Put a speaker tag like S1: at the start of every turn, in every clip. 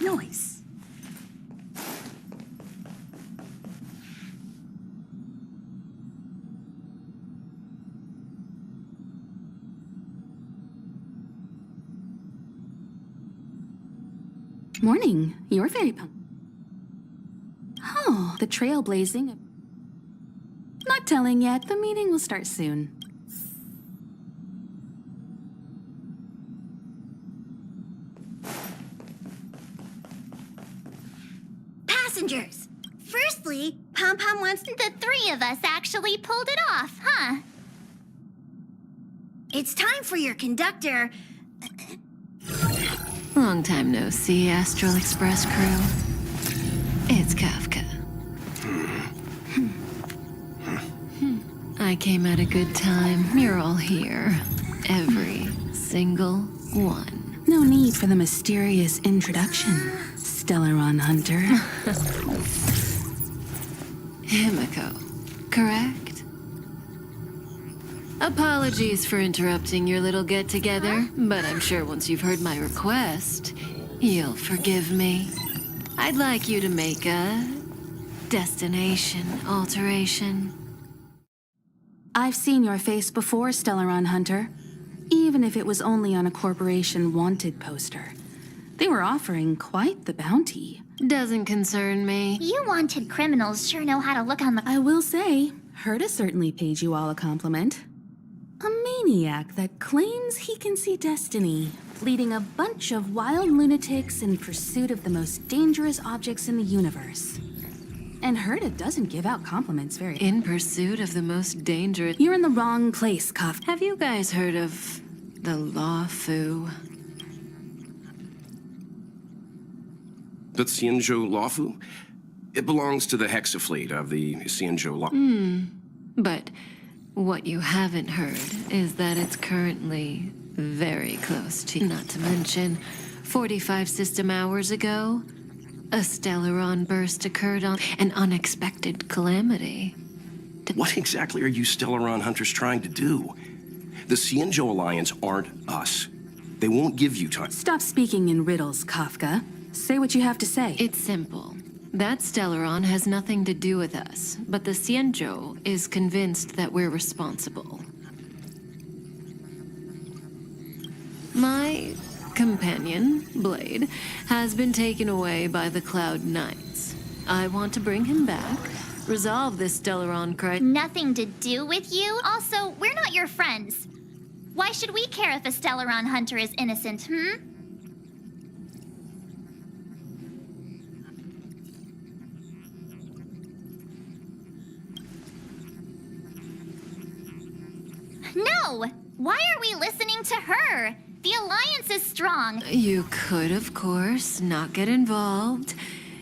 S1: noise.
S2: Morning. You're very Oh, the trailblazing. Not telling yet. The meeting will start soon.
S1: Passengers! Firstly, Pom Pom wants
S3: The three of us actually pulled it off, huh?
S1: It's time for your conductor.
S4: Long time no see, Astral Express crew. It's Kafka. I came at a good time. You're all here. Every single one.
S2: No need for the mysterious introduction, Stellaron Hunter.
S4: Himiko, correct? Apologies for interrupting your little get-together, but I'm sure once you've heard my request, you'll forgive me. I'd like you to make a destination alteration.
S2: I've seen your face before, Stellaron Hunter. Even if it was only on a corporation wanted poster. They were offering quite the bounty.
S4: Doesn't concern me.
S3: You wanted criminals sure know how to look on the...
S2: I will say, Herta certainly paid you all a compliment. A maniac that claims he can see destiny, leading a bunch of wild lunatics in pursuit of the most dangerous objects in the universe. And Herta doesn't give out compliments very...
S4: In pursuit of the most dangerous...
S2: You're in the wrong place, Kaf.
S4: Have you guys heard of the Law Fu?
S5: The xianzhou lawfu? It belongs to the hexafleet of the xianzhou law.
S4: But what you haven't heard is that it's currently very close to... Not to mention, 45 system hours ago, a Stellaron burst occurred on an unexpected calamity.
S5: What exactly are you Stellaron hunters trying to do? The Xianzhou Alliance aren't us. They won't give you time.
S2: Stop speaking in riddles, Kafka. Say what you have to say.
S4: It's simple. That Stellaron has nothing to do with us, but the Xianzhou is convinced that we're responsible. My companion, Blade, has been taken away by the Cloud Knights. I want to bring him back, resolve this Stellaron crisis.
S3: Nothing to do with you? Also, we're not your friends. Why should we care if a Stellaron hunter is innocent, No! Why are we listening to her? The Alliance is strong.
S4: You could, of course, not get involved.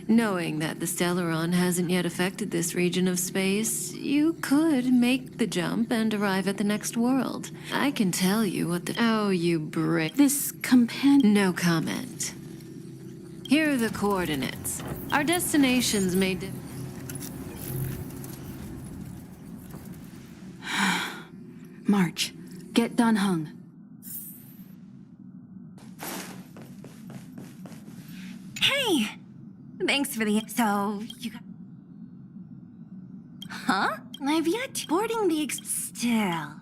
S4: Knowing that the Stellaron hasn't yet affected this region of space, you could make the jump and arrive at the next world. I can tell you what the... Oh, you brick.
S2: This companion...
S4: No comment. Here are the coordinates. Our destinations may...
S2: March. Get done hung.
S1: Hey! Thanks for the... So, you got... Huh? I've yet to... Boarding the... Still...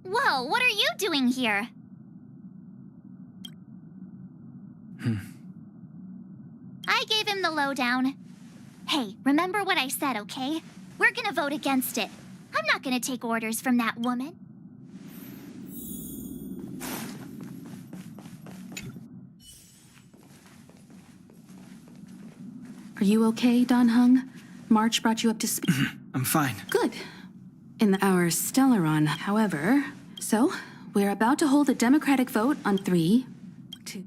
S3: Whoa, what are you doing here? I gave him the lowdown. Hey, remember what I said, okay? We're gonna vote against it. I'm not gonna take orders from that woman.
S2: Are you okay, Don Hung? March brought you up to speed.
S6: I'm fine.
S2: Good. In our Stellaron, however. So, we're about to hold a democratic vote on 3, 2...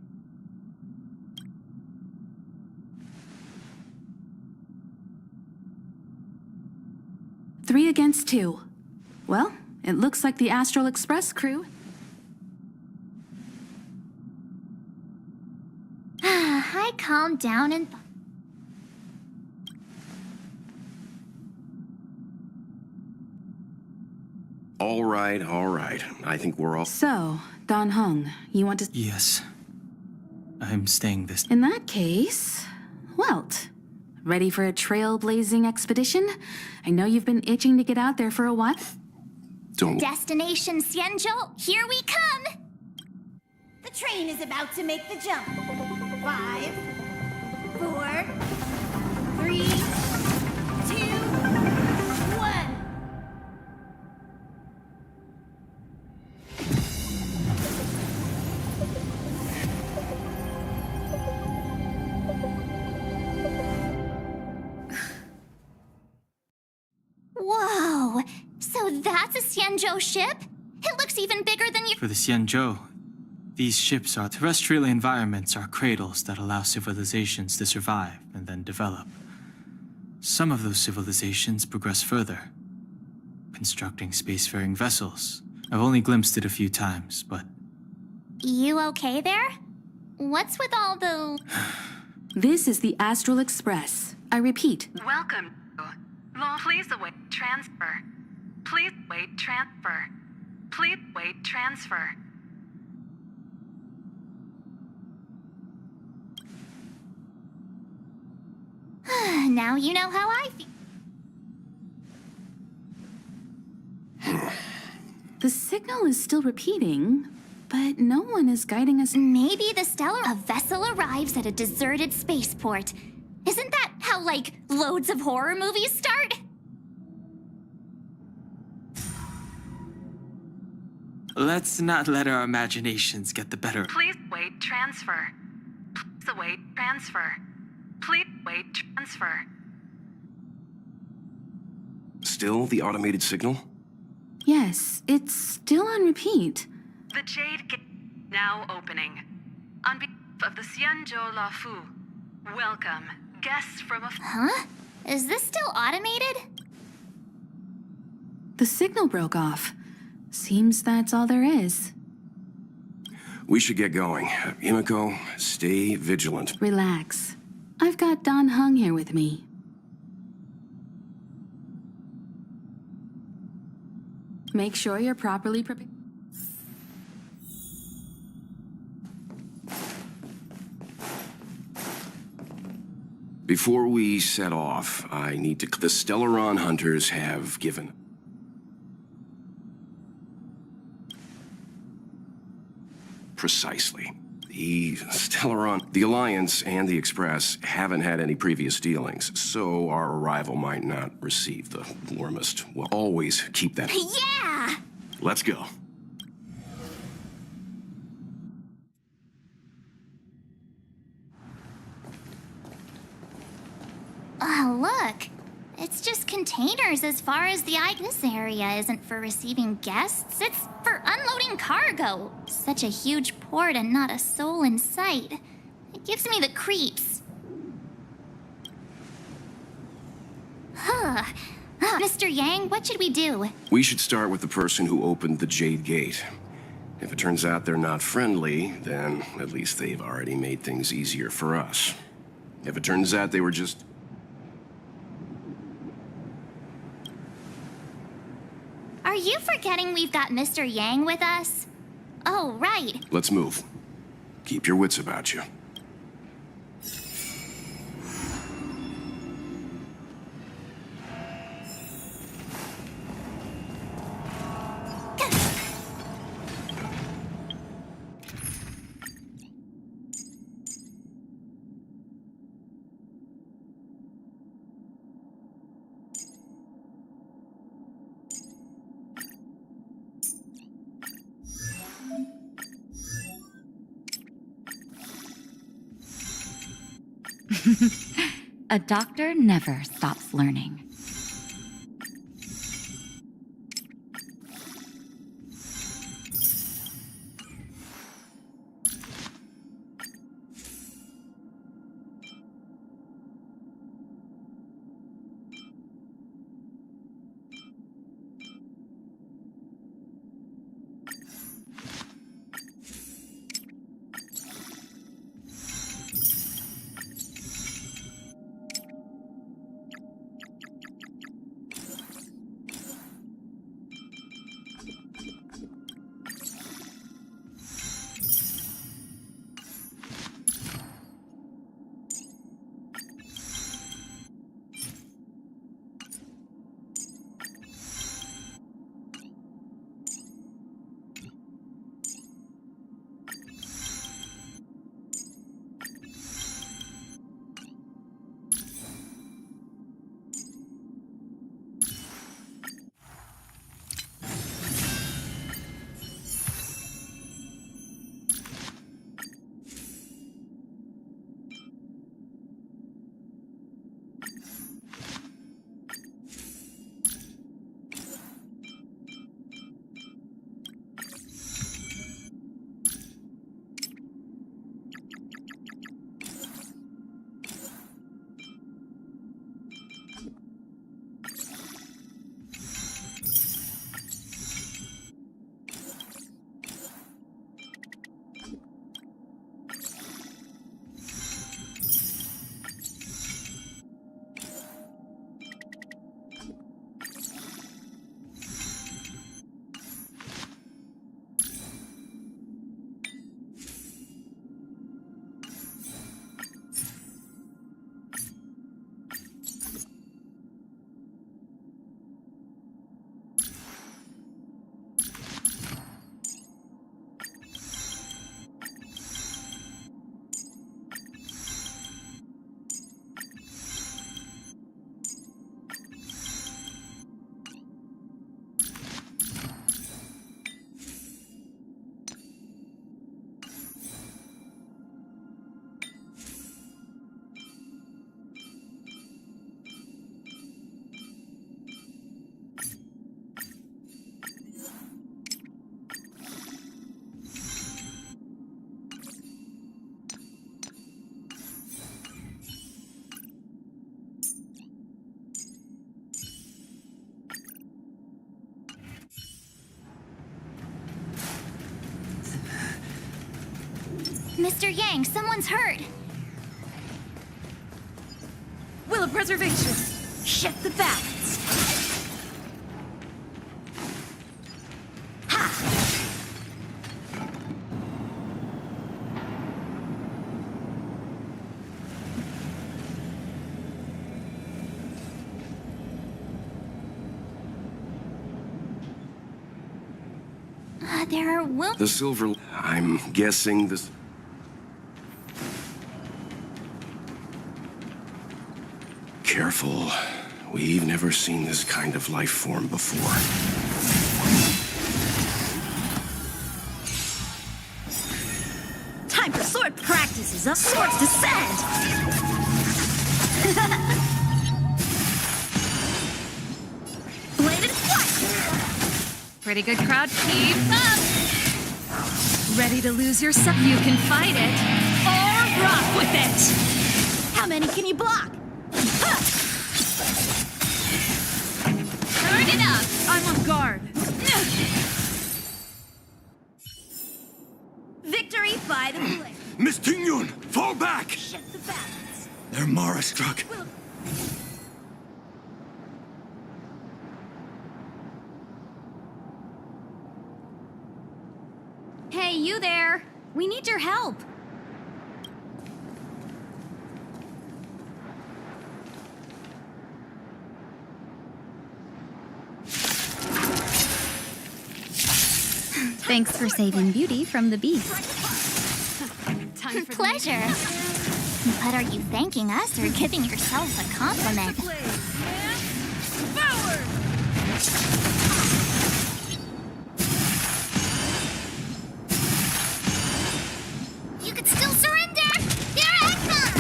S2: Three against 2. Well, it looks like the Astral Express crew...
S3: I calmed down and...
S5: All right, all right. I think we're all...
S2: So, Don Hung, you want to...
S6: Yes. I'm staying this.
S2: In that case, Welt, ready for a trailblazing expedition? I know you've been itching to get out there for a while.
S5: Don't...
S3: Destination xianzhou, here we come!
S7: The train is about to make the jump. 5, 4, 3, 2, 1.
S3: Whoa! So that's a xianzhou ship? It looks even bigger than you.
S6: For the xianzhou, these ships are terrestrial environments are cradles that allow civilizations to survive and then develop. Some of those civilizations progress further, constructing spacefaring vessels. I've only glimpsed it a few times, but
S3: You okay there? What's with all the...
S2: This is the Astral Express. I repeat,
S8: Welcome. Please await transfer. Please wait transfer. Please wait transfer.
S3: Now you know how I feel.
S2: the signal is still repeating, but no one is guiding us.
S3: Maybe the stellar... A vessel arrives at a deserted spaceport. Isn't that how, like, loads of horror movies start?
S6: let's not let our imaginations get the better.
S8: Please wait transfer. Please await transfer. Please wait transfer.
S5: Still the automated signal?
S2: Yes, it's still on repeat.
S8: The Jade Gate now opening. On behalf of the Xianzhou La Fu, welcome, guests from a...
S3: Huh? Is this still automated?
S2: The signal broke off. Seems that's all there is.
S5: We should get going. Himiko, stay vigilant.
S2: Relax. I've got Don Hung here with me. Make sure you're properly prepared.
S5: Before we set off, I need to... The Stellaron hunters have given... Precisely. The Stellaron, the Alliance, and the Express haven't had any previous dealings, so our arrival might not receive the warmest. We'll always keep that...
S3: Yeah!
S5: Let's go.
S3: Oh, look. It's just containers as far as the eye. This area isn't for receiving guests. It's for unloading cargo. Such a huge port and not a soul in sight. It gives me the creeps. Huh. Mr. Yang, what should we do?
S5: We should start with the person who opened the Jade Gate. If it turns out they're not friendly, then at least they've already made things easier for us. If it turns out they were just...
S3: Are you forgetting we've got Mr. Yang with us? Oh, right.
S5: Let's move. Keep your wits about you.
S9: A doctor never stops learning.
S3: Mr. Yang, someone's hurt.
S7: Will of preservation. Shift the balance.
S3: There are wounds.
S5: The silver... I'm guessing this... Careful. We've never seen this kind of life form before.
S7: Time for sword practices. Up swords descend. Bladed flight.
S1: Pretty good crowd. Keep up.
S7: Ready to lose yourself? You can fight it or rock with it. How many can you block?
S1: Turn it up.
S7: I'm on guard. Victory by the blade.
S10: Miss Tingyun, fall back!
S7: Shift the balance.
S10: They're Mara struck.
S1: Hey, you there. We need your help.
S9: Thanks for saving Beauty from the beast.
S3: Pleasure. But are you thanking us or giving yourself a compliment? You could still surrender! Here I come!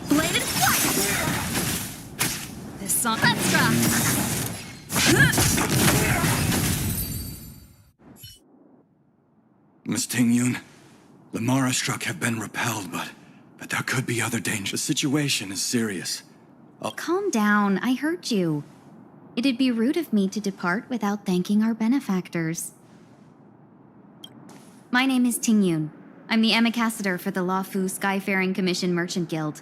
S7: Bladed flight. This song. Let's rock.
S10: Miss Tingyun, the Mara struck have been repelled, but there could be other dangers. The situation is serious.
S9: Calm down, I heard you. It'd be rude of me to depart without thanking our benefactors. My name is Ting Yun. I'm the ambassador for the Luofu Skyfaring Commission Merchant Guild.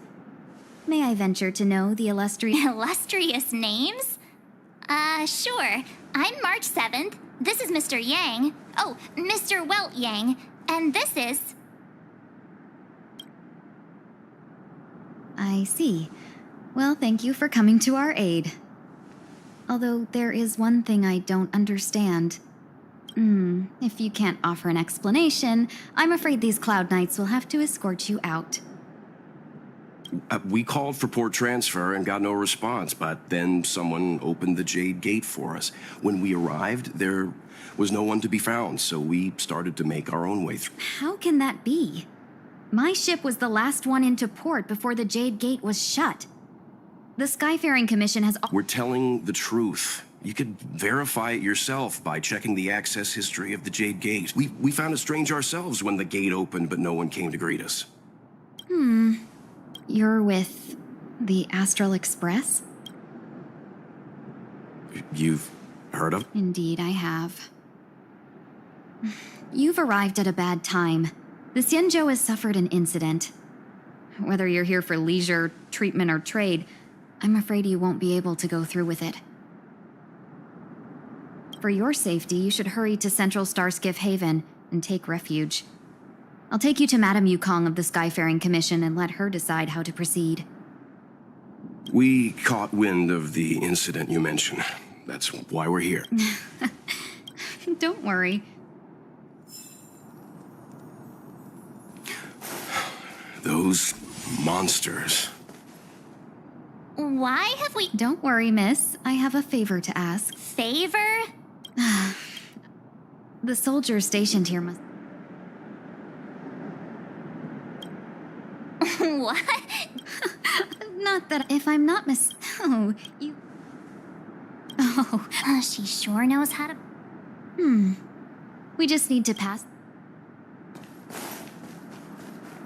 S9: May I venture to know the illustrious...
S3: Illustrious names? Sure. I'm March 7th. This is Mr. Yang. Oh, Mr. Welt Yang. And this is...
S9: I see. Well, thank you for coming to our aid. Although there is one thing I don't understand. If you can't offer an explanation, I'm afraid these Cloud Knights will have to escort you out.
S5: We called for port transfer and got no response, but then someone opened the Jade Gate for us. When we arrived, there was no one to be found, so we started to make our own way through.
S9: How can that be? My ship was the last one into port before the Jade Gate was shut. The Skyfaring Commission has...
S5: We're telling the truth. You could verify it yourself by checking the access history of the Jade Gate. We found it strange ourselves when the gate opened, but no one came to greet us.
S9: You're with the Astral Express?
S5: You've heard of?
S9: Indeed, I have. You've arrived at a bad time. The xianzhou has suffered an incident. Whether you're here for leisure, treatment, or trade, I'm afraid you won't be able to go through with it. For your safety, you should hurry to Central Starskiff Haven and take refuge. I'll take you to Madame Yukong of the Skyfaring Commission and let her decide how to proceed.
S5: We caught wind of the incident you mentioned. That's why we're here.
S9: Don't worry.
S5: Those monsters.
S3: Why have we...
S9: Don't worry, miss. I have a favor to ask.
S3: Favor?
S9: The soldiers stationed here must...
S3: What?
S9: Not that... If I'm not Oh, you... Oh.
S3: She sure knows how to...
S9: We just need to pass...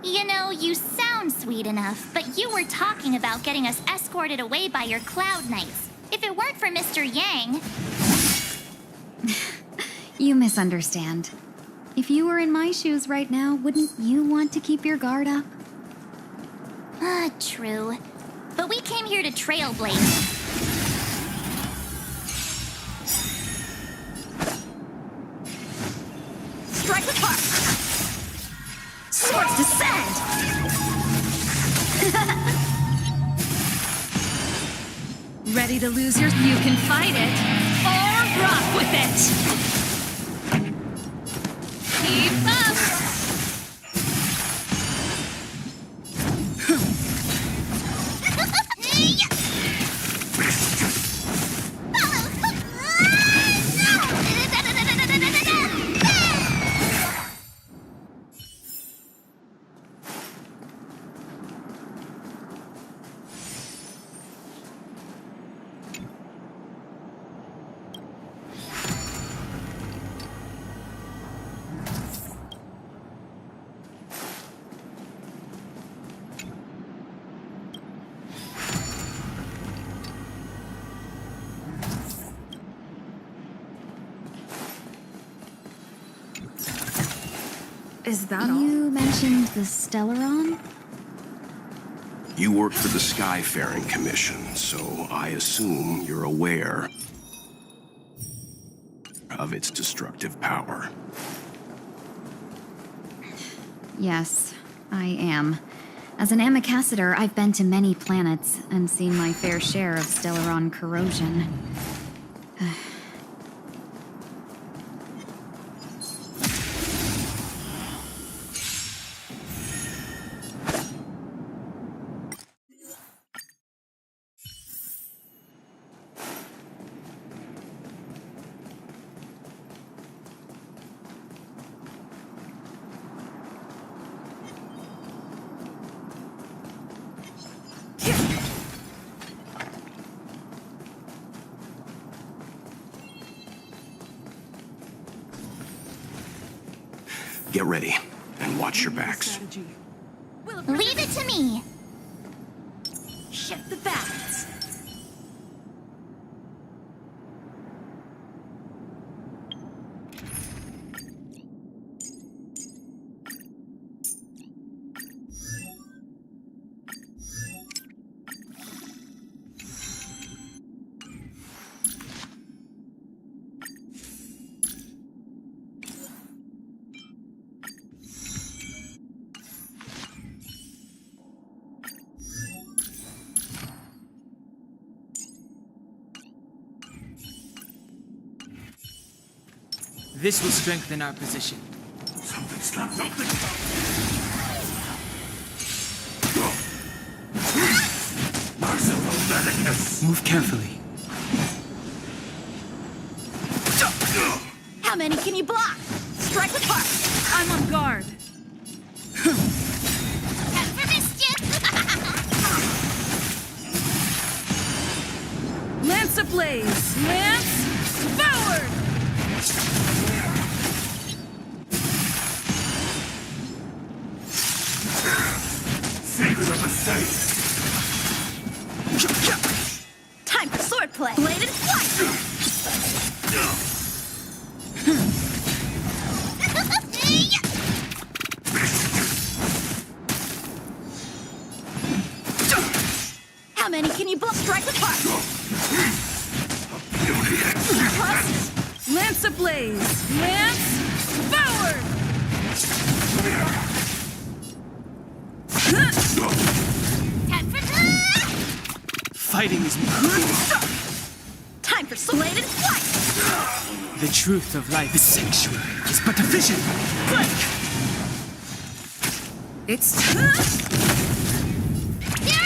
S3: You know, you sound sweet enough, but you were talking about getting us escorted away by your Cloud Knights. If it weren't for Mr. Yang...
S9: You misunderstand. If you were in my shoes right now, wouldn't you want to keep your guard up?
S3: True. But we came here to trailblaze.
S1: Strike with heart! Swords descend! Ready to lose your... You can fight it, or rock with it! Keep up! Is that all?
S9: You mentioned the Stellaron?
S5: You work for the Skyfaring Commission, so I assume you're aware of its destructive power.
S9: Yes, I am. As an ambassador, I've been to many planets and seen my fair share of Stellaron corrosion.
S5: Get ready, and watch your backs.
S3: Leave it to me!
S1: Shift the balance.
S6: This will strengthen our position.
S10: Something slapped something. Merciful Medicus.
S6: Move carefully.
S1: How many can you block? Strike with heart! I'm on guard.
S3: Time for mischief!
S1: Lance ablaze! Lance forward!
S10: Secret of the safe.
S1: Time for swordplay! Bladed flight! How many can you block? Strike with heart! Plus, Lance ablaze! Lance forward!
S3: Time for...
S6: Fighting is
S1: Time for bladed flight!
S6: the truth of life. The sanctuary is but a vision.
S1: It's
S3: Here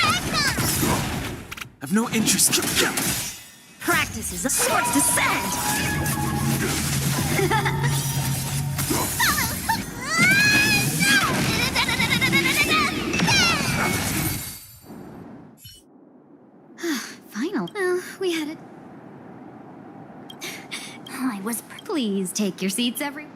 S3: I come!
S6: I've no interest.
S1: practice is a swords descend!
S9: Final. Well, we had it.
S3: I was...
S9: Please take your seats, everyone.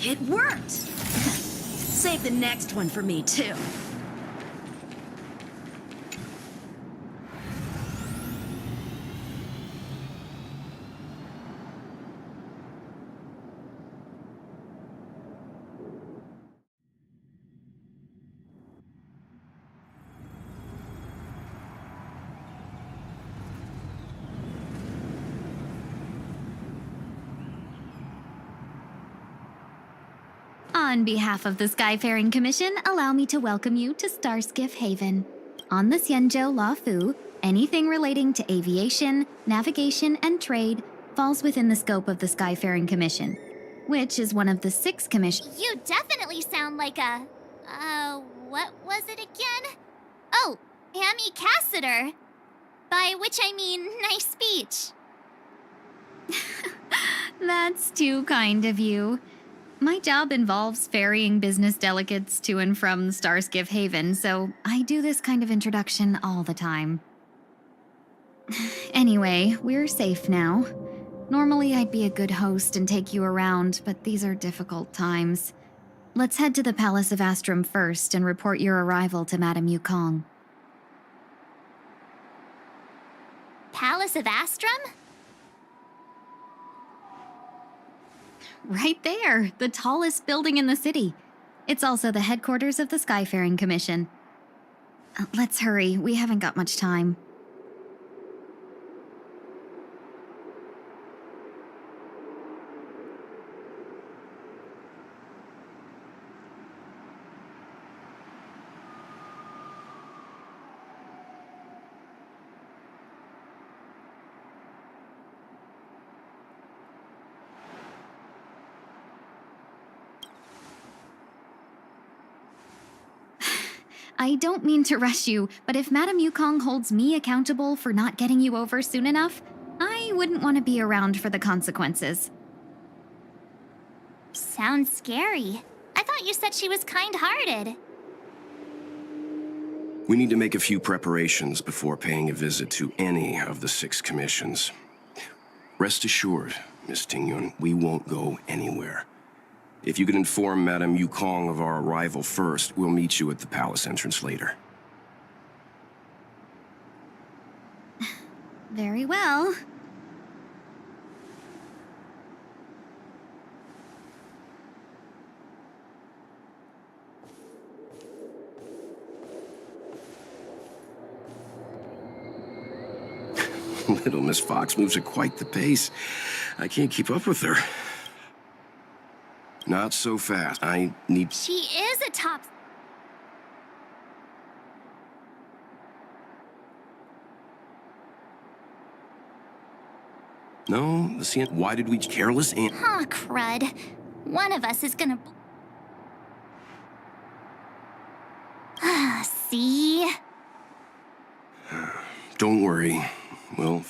S11: It worked! Save the next one for me, too.
S9: On behalf of the Skyfaring Commission, allow me to welcome you to Starskiff Haven. On the xianzhou Lafu, anything relating to aviation, navigation, and trade falls within the scope of the Skyfaring Commission, which is one of the 6 commissions.
S3: You definitely sound like a... what was it again? Oh, Hammy Cassiter. By which I mean, nice speech.
S9: That's too kind of you. My job involves ferrying business delegates to and from Starskiff Haven, so I do this kind of introduction all the time. Anyway, we're safe now. Normally I'd be a good host and take you around, but these are difficult times. Let's head to the Palace of Astrum first and report your arrival to Madame Yukong.
S3: Palace of Astrum?
S9: Right there, the tallest building in the city. It's also the headquarters of the Skyfaring Commission. Let's hurry, we haven't got much time. I don't mean to rush you, but if Madame Yukong holds me accountable for not getting you over soon enough, I wouldn't want to be around for the consequences.
S3: Sounds scary. I thought you said she was kind-hearted.
S5: We need to make a few preparations before paying a visit to any of the 6 commissions. Rest assured, Miss Tingyun, we won't go anywhere. If you could inform Madame Yukong of our arrival first, we'll meet you at the palace entrance later.
S9: Very well.
S5: Little Miss Fox moves at quite the pace. I can't keep up with her. Not so fast. I need...
S3: She is a top...
S5: No, why did we careless and...
S3: Huh, crud. One of us is gonna... See?
S5: Don't worry. We'll...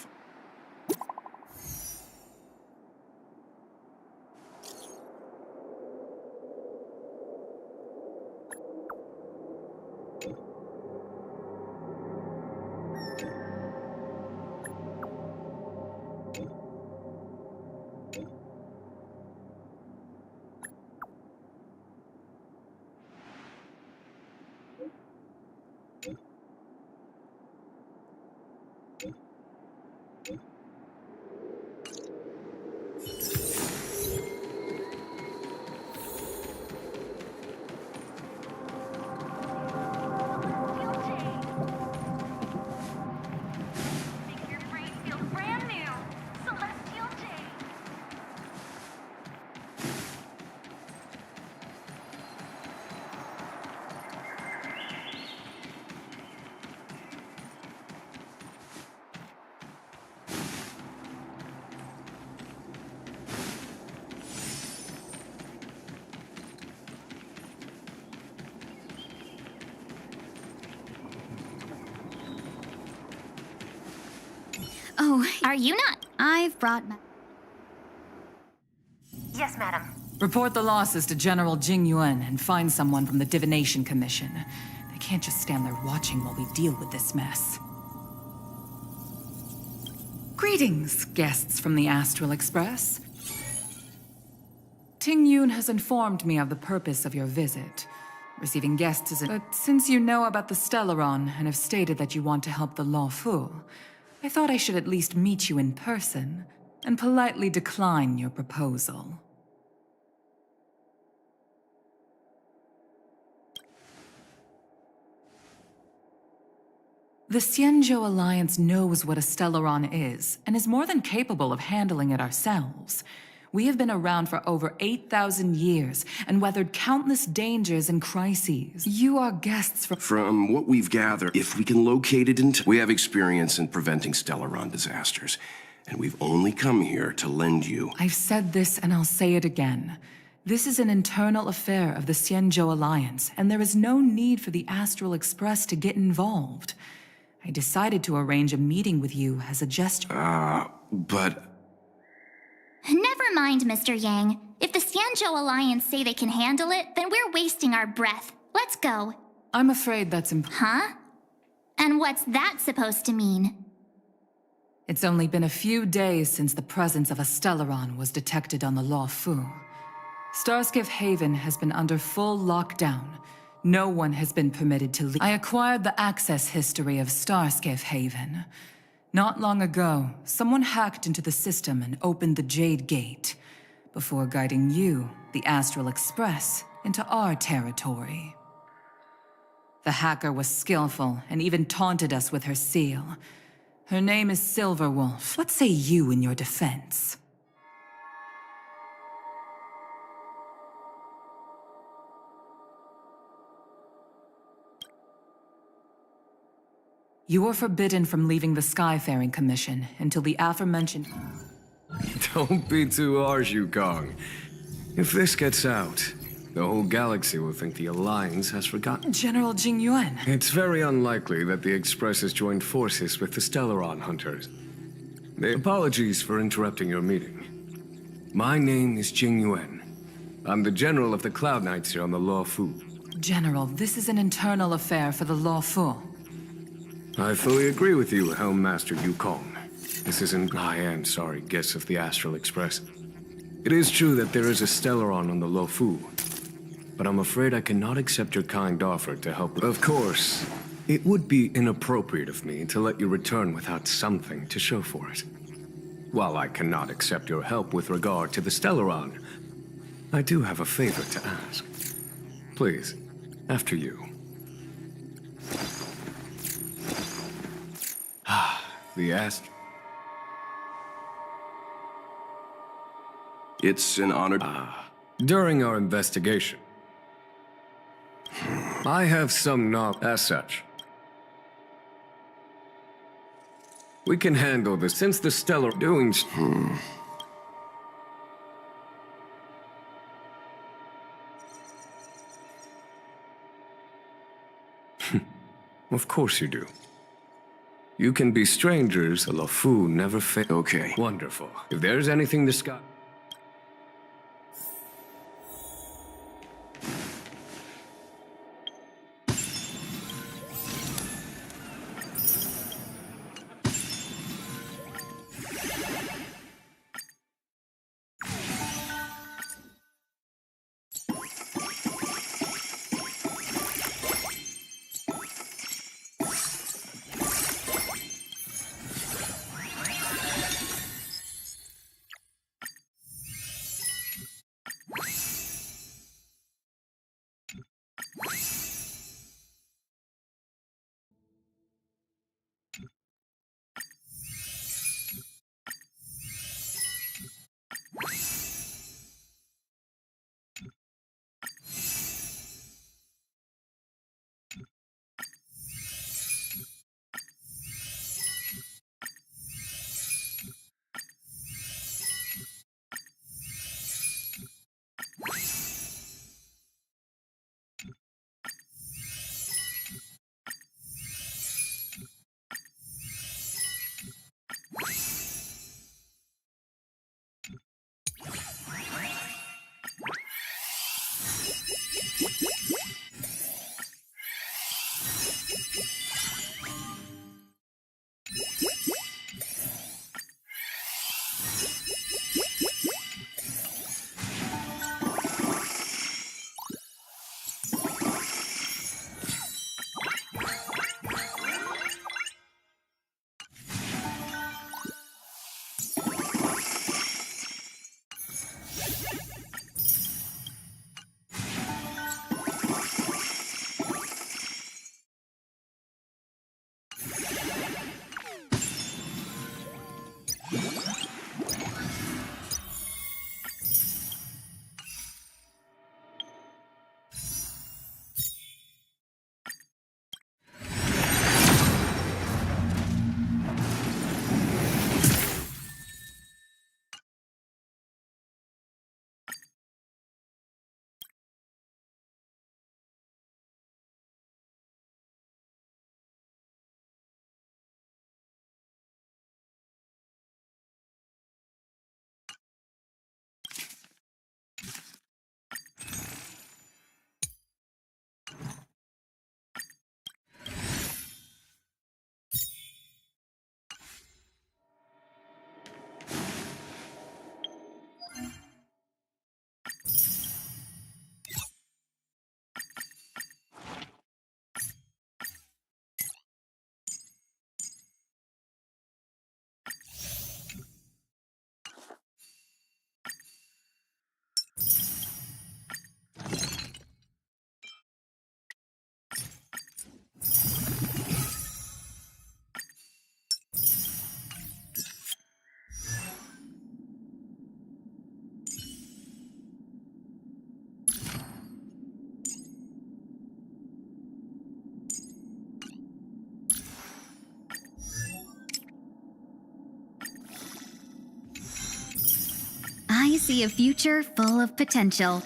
S9: Oh,
S3: Are you not...
S9: I've brought
S8: Yes, madam.
S12: Report the losses to General Jing Yuan and find someone from the Divination Commission. They can't just stand there watching while we deal with this mess. Greetings, guests from the Astral Express. Ting Yun has informed me of the purpose of your visit. Receiving guests is But since you know about the Stellaron and have stated that you want to help the Law Fu, I thought I should at least meet you in person and politely decline your proposal. The Xianzhou Alliance knows what a Stellaron is, and is more than capable of handling it ourselves. We have been around for over 8,000 years, and weathered countless dangers and crises. You are guests from...
S5: From what we've gathered, if we can locate it we have experience in preventing Stellaron disasters. And we've only come here to lend you...
S12: I've said this, and I'll say it again. This is an internal affair of the Xianzhou Alliance, and there is no need for the Astral Express to get involved. I decided to arrange a meeting with you as a gesture.
S5: But...
S3: Never mind, Mr. Yang. If the Xianzhou Alliance say they can handle it, then we're wasting our breath. Let's go.
S12: I'm afraid that's
S3: Huh? And what's that supposed to mean?
S12: It's only been a few days since the presence of a Stellaron was detected on the Law Fu. Starskiff Haven has been under full lockdown. No one has been permitted to leave. I acquired the access history of Starskiff Haven. Not long ago, someone hacked into the system and opened the Jade Gate, before guiding you, the Astral Express, into our territory. The hacker was skillful and even taunted us with her seal. Her name is Silverwolf. What say you in your defense? You are forbidden from leaving the Skyfaring Commission until the aforementioned...
S13: Don't be too harsh, Yukong. If this gets out, the whole galaxy will think the Alliance has forgotten.
S12: General Jing Yuan.
S13: It's very unlikely that the Express has joined forces with the Stellaron hunters. Apologies for interrupting your meeting. My name is Jing Yuan. I'm the General of the Cloud Knights here on the Law Fu.
S12: General, this is an internal affair for the Law Fu.
S13: I fully agree with you, Helm Master Yukong. This isn't... I am sorry, guests of the Astral Express. It is true that there is a Stellaron on the Law Fu, but I'm afraid I cannot accept your kind offer to help. Of course, it would be inappropriate of me to let you return without something to show for it. While I cannot accept your help with regard to the Stellaron, I do have a favor to ask. Please, after you. The
S5: It's an honor...
S13: During our investigation, I have some knowledge as such. We can handle this since the Stellar doings... Of course you do. You can be strangers, the LaFu never fail.
S5: Okay.
S13: Wonderful. If there's anything the sky...
S9: I see a future full of potential.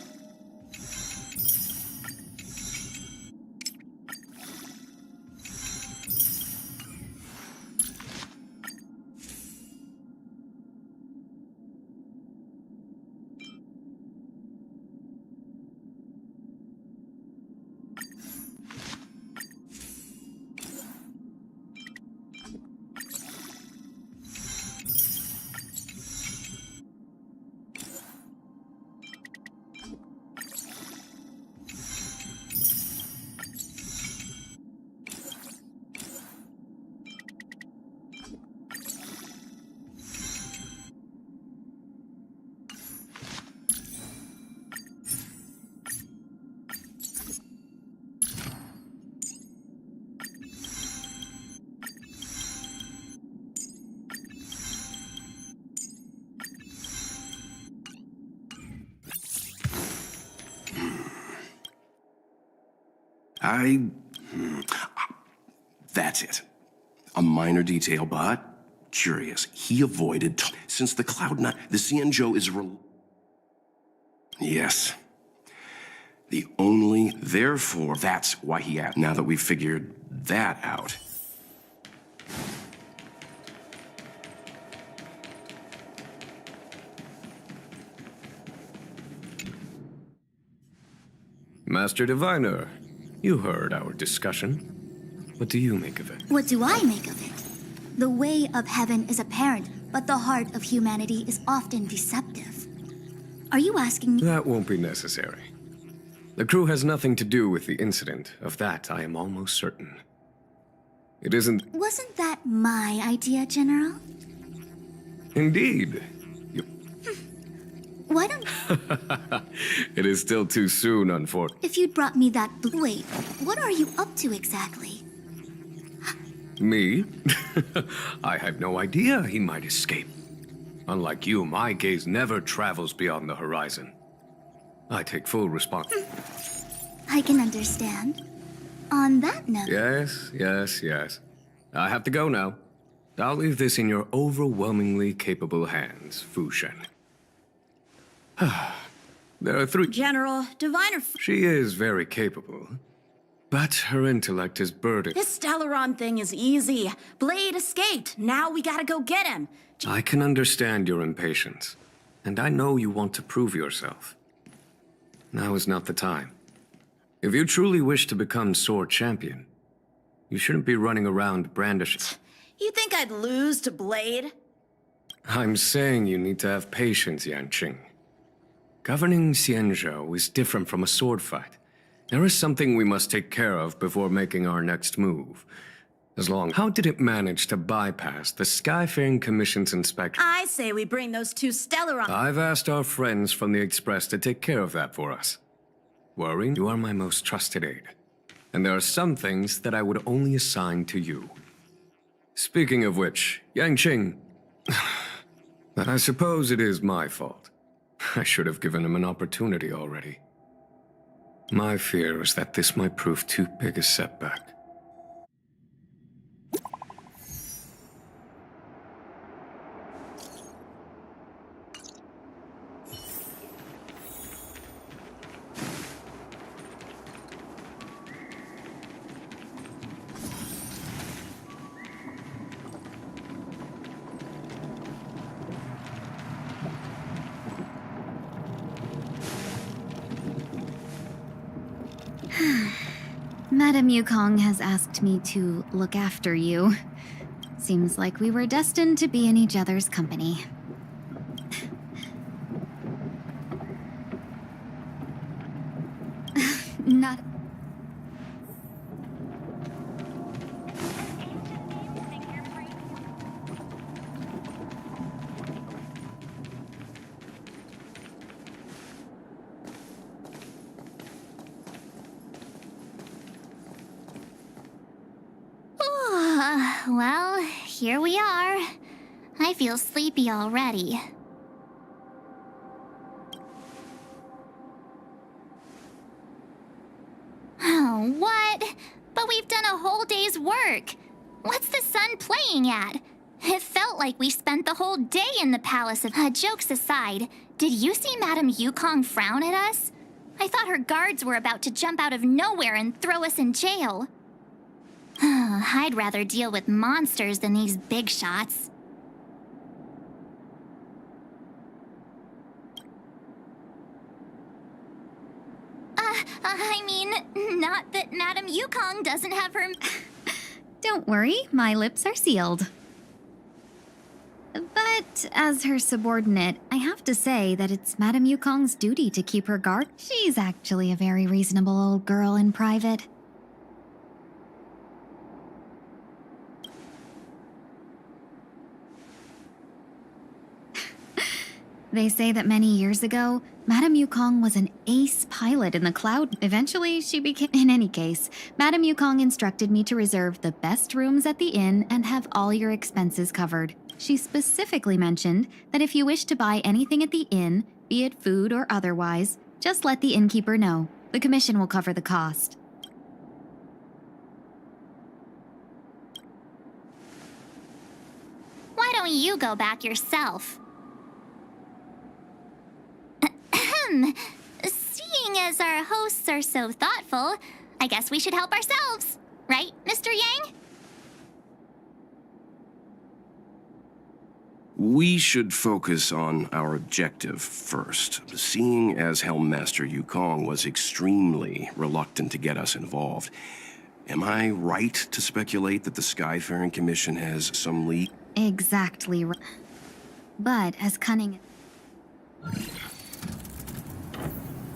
S5: That's it. A minor detail, but curious. He avoided since the Cloud9, the xianzhou is Yes. The only, therefore, that's why he asked. Now that we've figured that out.
S13: Master Diviner, you heard our discussion. What do you make of it?
S3: What do I make of it? The way of heaven is apparent, but the heart of humanity is often deceptive. Are you asking me?
S13: That won't be necessary. The crew has nothing to do with the incident. Of that, I am almost certain. It isn't...
S3: Wasn't that my idea, General?
S13: Indeed. You...
S3: Why don't...
S13: It is still too soon, unfortunately.
S3: If you'd brought me that... Wait, what are you up to exactly?
S13: Me? I had no idea he might escape. Unlike you, my gaze never travels beyond the horizon. I take full responsibility.
S3: I can understand. On that note...
S13: Yes. I have to go now. I'll leave this in your overwhelmingly capable hands, Fu Shen. There are three...
S11: General, Diviner...
S13: She is very capable, but her intellect is burdened.
S11: This Stellaron thing is easy. Blade escaped. Now we gotta go get him.
S13: I can understand your impatience, and I know you want to prove yourself. Now is not the time. If you truly wish to become Sword Champion, you shouldn't be running around brandishing.
S11: You think I'd lose to Blade?
S13: I'm saying you need to have patience, Yanqing. Governing xianzhou is different from a sword fight. There is something we must take care of before making our next move. How did it manage to bypass the Skyfaring Commission's inspection?
S11: I say we bring those two Stellaron...
S13: I've asked our friends from the Express to take care of that for us. Worry, you are my most trusted aide. And there are some things that I would only assign to you. Speaking of which, Yanqing, But I suppose it is my fault. I should have given him an opportunity already. My fear is that this might prove too big a setback.
S9: Madame Yukong has asked me to look after you. Seems like we were destined to be in each other's company. Not...
S3: Well, here we are. I feel sleepy already. Oh, what? But we've done a whole day's work. What's the sun playing at? It felt like we spent the whole day in the palace of... jokes aside, did you see Madame Yukong frown at us? I thought her guards were about to jump out of nowhere and throw us in jail. I'd rather deal with monsters than these big shots. I mean, not that Madame Yukong doesn't have her...
S9: Don't worry, my lips are sealed. But as her subordinate, I have to say that it's Madame Yukong's duty to keep her guard. She's actually a very reasonable old girl in private. They say that many years ago, Madame Yukong was an ace pilot in the cloud. Eventually, she became... In any case, Madame Yukong instructed me to reserve the best rooms at the inn and have all your expenses covered. She specifically mentioned that if you wish to buy anything at the inn, be it food or otherwise, just let the innkeeper know. The commission will cover the cost.
S3: Why don't you go back yourself? Seeing as our hosts are so thoughtful, I guess we should help ourselves. Right, Mr. Yang?
S5: We should focus on our objective first. Seeing as Helmmaster Yukong was extremely reluctant to get us involved, am I right to speculate that the Skyfaring Commission has some lead?
S9: Exactly right. But as cunning...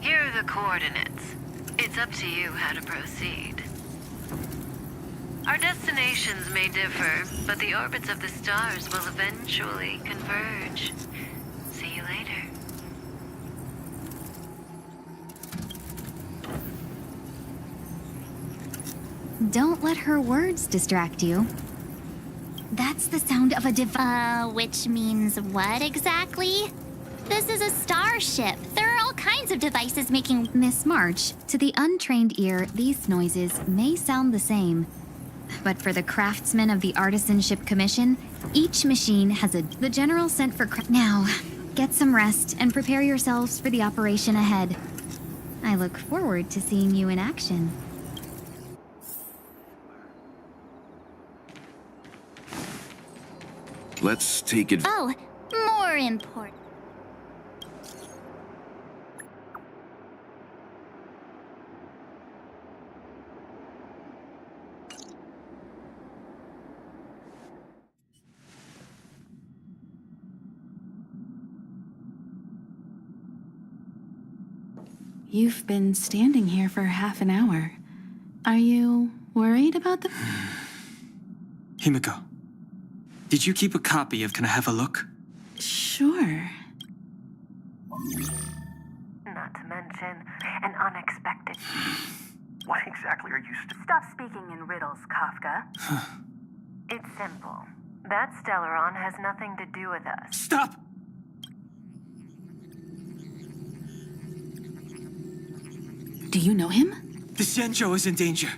S4: Here are the coordinates. It's up to you how to proceed. Our destinations may differ, but the orbits of the stars will eventually converge. See you later.
S9: Don't let her words distract you. That's the sound of a
S3: which means what exactly? This is a starship. There are all kinds of devices making...
S9: Miss March, to the untrained ear, these noises may sound the same. But for the craftsmen of the Artisanship Commission, each machine has the general sent for... Now, get some rest and prepare yourselves for the operation ahead. I look forward to seeing you in action.
S5: Let's take it...
S3: Oh, more important.
S2: You've been standing here for half an hour. Are you worried about the...
S6: Himiko, did you keep a copy of Can I Have a Look?
S2: Sure.
S14: Not to mention an unexpected... What exactly are you... Stop speaking in riddles, Kafka. It's simple. That Stellaron has nothing to do with us.
S6: Stop!
S2: Do you know him?
S6: The xianzhou is in danger.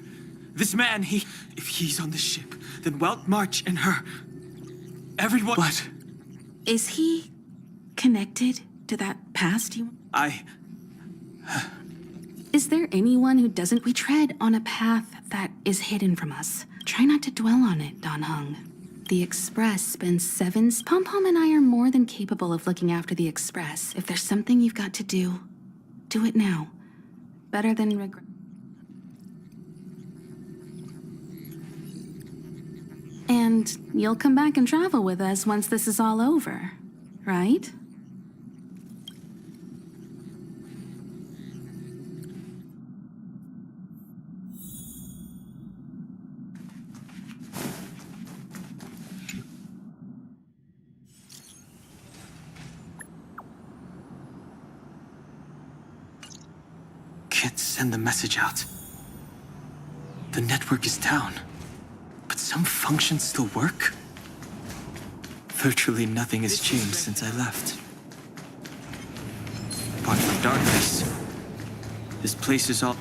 S6: This man, if he's on the ship, then Welt, March, and her... everyone...
S2: What? Is he connected to that past you... Is there anyone who doesn't... We tread on a path that is hidden from us. Try not to dwell on it, Dan Heng. The Express spends 7... Pom-Pom and I are more than capable of looking after the Express. If there's something you've got to do, do it now. Better than regret. And you'll come back and travel with us once this is all over, right?
S6: Can't send the message out. The network is down. But some functions still work? Virtually nothing has changed since I left. Apart from darkness, this place is all...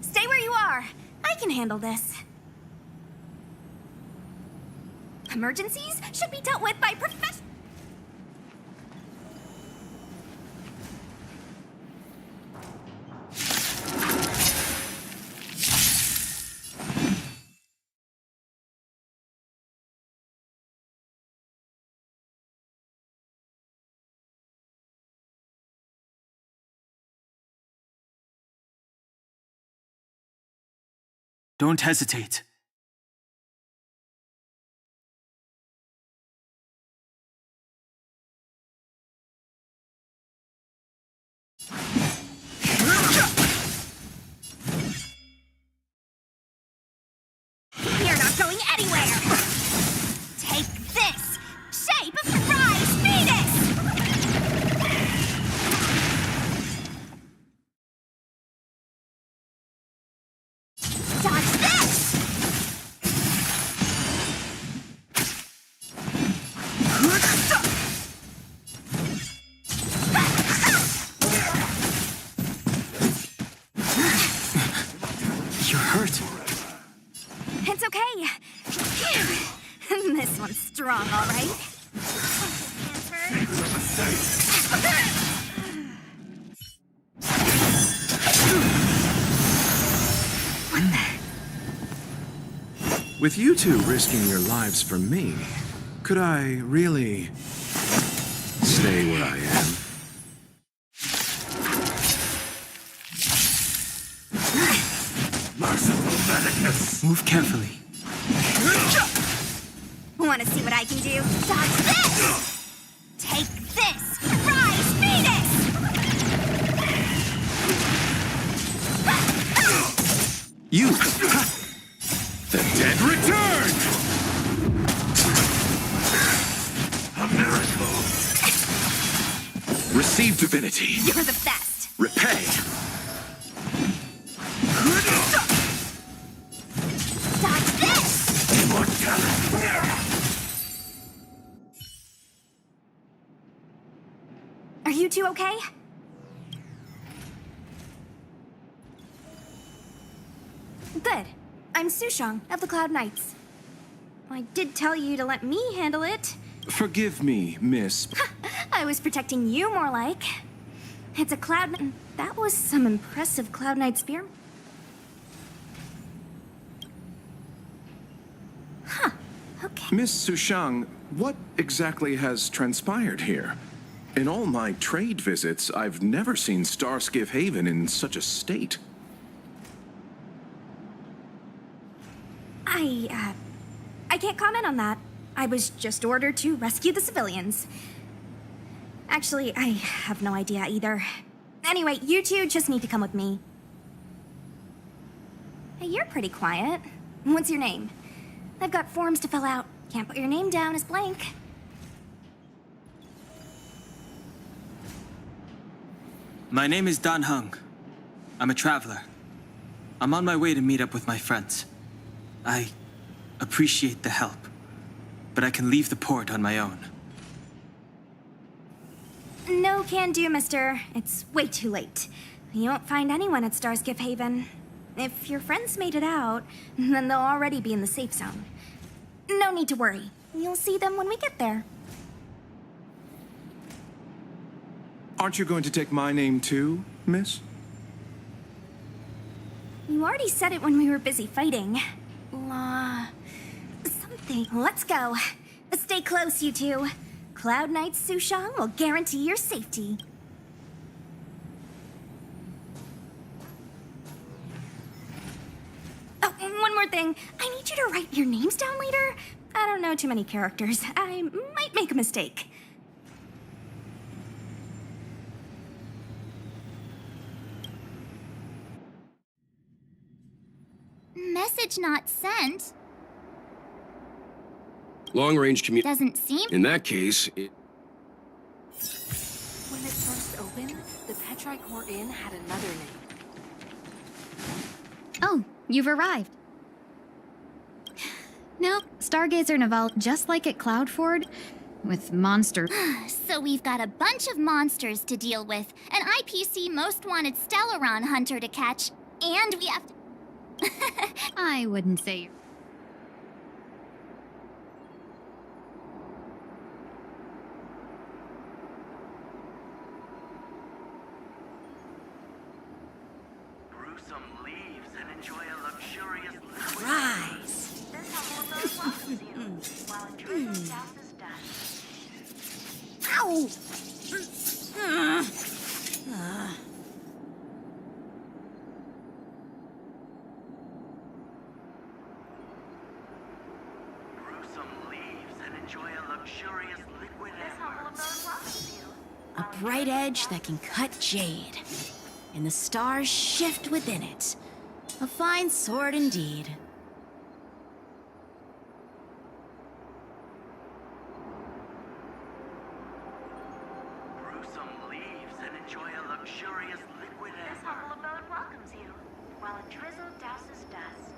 S7: Stay where you are. I can handle this. Emergencies should be dealt with by professionals.
S6: Don't hesitate.
S7: You're not going anywhere! Take this! Shape of surprise Venus! Dodge this!
S6: You're hurt.
S7: It's okay. Phew. This one's strong, all right.
S15: With you two risking your lives for me, could I really stay where I am?
S10: Merciful Medicus!
S6: Move carefully.
S7: Want to see what I can do? Dodge this! Take this! Rise, Venus!
S15: You! The dead return!
S10: A miracle!
S15: Receive divinity.
S7: You're the best!
S15: Repay.
S7: Dodge this!
S10: Immortality!
S7: Are you two okay? Good. I'm Sushang of the Cloud Knights. I did tell you to let me handle it.
S15: Forgive me, miss.
S7: I was protecting you more like. It's a Cloud... That was some impressive Cloud Knight spear. Huh. Okay.
S15: Miss Sushang, what exactly has transpired here? In all my trade visits, I've never seen Starskiff Haven in such a state.
S7: I can't comment on that. I was just ordered to rescue the civilians. Actually, I have no idea either. Anyway, you two just need to come with me. Hey, you're pretty quiet. What's your name? I've got forms to fill out. Can't put your name down as blank.
S6: My name is Dan Heng. I'm a traveler. I'm on my way to meet up with my friends. I appreciate the help. but I can leave the port on my own.
S7: No can do, mister. It's way too late. You won't find anyone at Starskiff Haven. If your friends made it out, then they'll already be in the safe zone. No need to worry. You'll see them when we get there.
S15: Aren't you going to take my name too, miss?
S7: You already said it when we were busy fighting. Something. Let's go. Stay close, you two. Cloud Knight's Sushang will guarantee your safety. Oh, one more thing. I need you to write your names down later. I don't know too many characters. I might make a mistake.
S3: Message not sent.
S5: Long-range commu...
S3: Doesn't seem...
S5: In that case, it...
S14: When it first opened, the Petrichor Inn had another name.
S9: Oh, you've arrived. Nope, Stargazer Naval, just like at Cloudford, with monsters.
S3: So we've got a bunch of monsters to deal with, an IPC most wanted Stellaron hunter to catch, and we have to...
S9: I wouldn't say.
S14: Brew some leaves and enjoy a luxurious liquid.
S11: Rise.
S14: This humble abode welcomes you, while enjoying the fastest
S11: Ow!
S14: Brew some leaves and enjoy a luxurious liquid. This humble abode welcomes you.
S11: A bright edge that can cut jade, and the stars shift within it. A fine sword indeed.
S14: Brew some leaves and enjoy a luxurious liquid. This humble abode welcomes you, while a drizzle douses dust.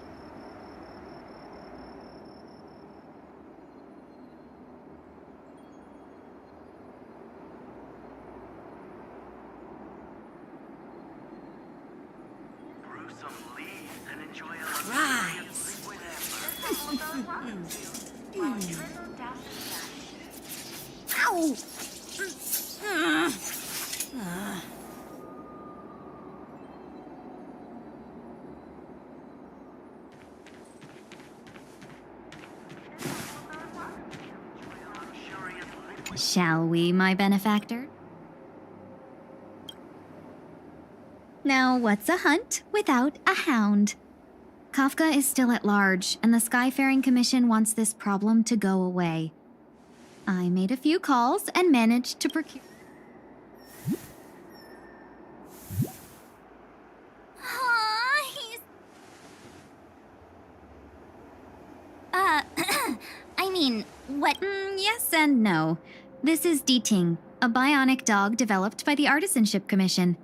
S14: Brew some leaves and enjoy a luxurious liquid. This humble abode welcomes you, while a drizzle douses dust.
S11: Ow!
S9: Shall we, my benefactor? Now, what's a hunt without a hound? Kafka is still at large, and the Skyfaring Commission wants this problem to go away. I made a few calls and managed to procure...
S3: He's... I mean, what...
S9: yes and no. This is D-Ting, a bionic dog developed by the Artisanship Commission.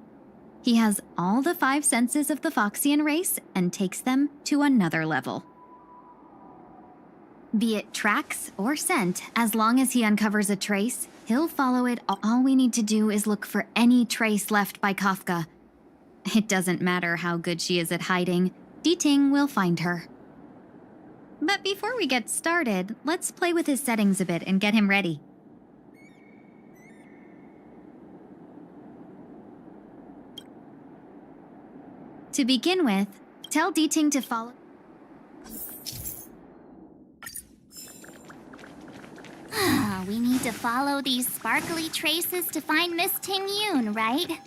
S9: He has all the 5 senses of the Foxian race and takes them to another level. Be it tracks or scent, as long as he uncovers a trace, he'll follow it. All we need to do is look for any trace left by Kafka. It doesn't matter how good she is at hiding, D-Ting will find her. But before we get started, let's play with his settings a bit and get him ready. To begin with, tell D-Ting to follow...
S3: We need to follow these sparkly traces to find Miss Ting Yun, right?